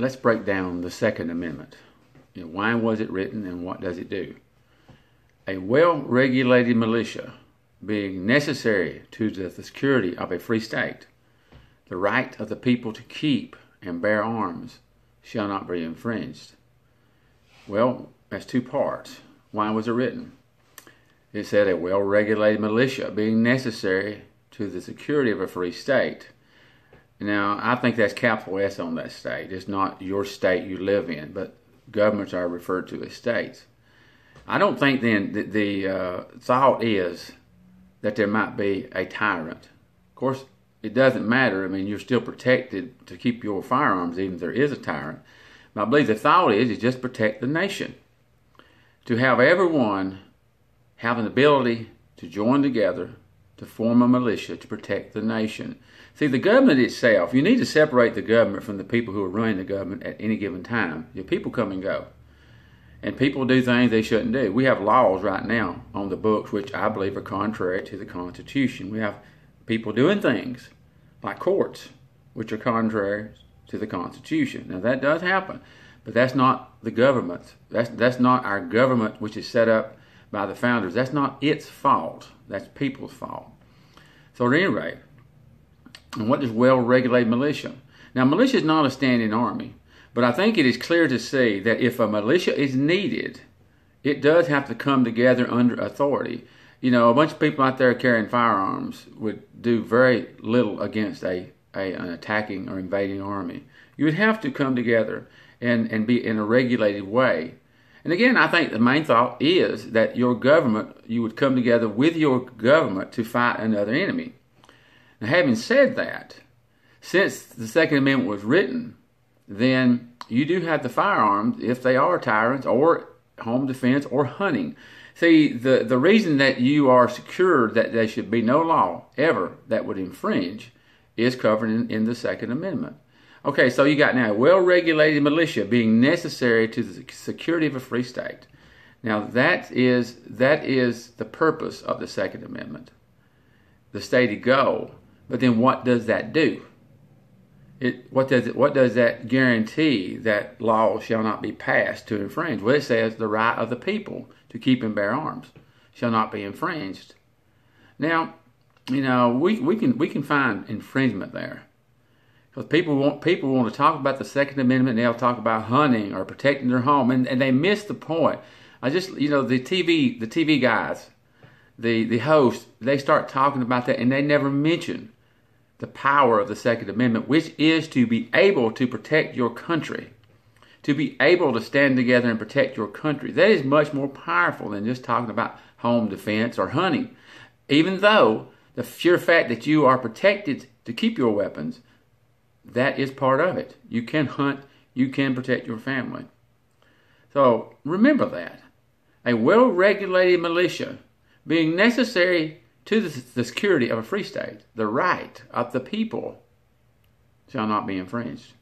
let's break down the Second Amendment. Why was it written and what does it do? A well-regulated militia being necessary to the security of a free state, the right of the people to keep and bear arms shall not be infringed. Well, that's two parts. Why was it written? It said a well-regulated militia being necessary to the security of a free state. Now, I think that's capital S on that state. It's not your state you live in, but governments are referred to as states. I don't think then that the thought is that there might be a tyrant. Of course, it doesn't matter. I mean, you're still protected to keep your firearms even if there is a tyrant. But I believe the thought is just protect the nation. To have everyone have an ability to join together to form a militia to protect the nation. See, the government itself, you need to separate the government from the people who are running the government at any given time. Your people come and go. And people do things they shouldn't do. We have laws right now on the books which I believe are contrary to the Constitution. We have people doing things like courts which are contrary to the Constitution. Now that does happen, but that's not the government. That's not our government which is set up by the founders. That's not its fault. That's people's fault. So at any rate, and what is well-regulated militia? Now militia is not a standing army. But I think it is clear to see that if a militia is needed, it does have to come together under authority. A bunch of people out there carrying firearms would do very little against an attacking or invading army. You would have to come together and be in a regulated way. And again, I think the main thought is that your government, you would come together with your government to fight another enemy. Now, having said that, since the Second Amendment was written, then you do have the firearms if they are tyrants or home defense or hunting. See, the reason that you are secured that there should be no law ever that would infringe is covered in the Second Amendment. Okay, so you got now a well-regulated militia being necessary to the security of a free state. Now that is the purpose of the Second Amendment, the stated goal. But then what does that do? What does that guarantee that laws shall not be passed to infringe? Well, it says the right of the people to keep and bear arms shall not be infringed. Now, we can find infringement there, because people want to talk about the Second Amendment. And they'll talk about hunting or protecting their home, and they miss the point. The TV guys, the hosts, they start talking about that, and they never mention the power of the Second Amendment, which is to be able to protect your country, to be able to stand together and protect your country. That is much more powerful than just talking about home defense or hunting. Even though the sheer fact that you are protected to keep your weapons, that is part of it. You can hunt, you can protect your family. So remember that. A well-regulated militia being necessary to the security of a free state, the right of the people shall not be infringed.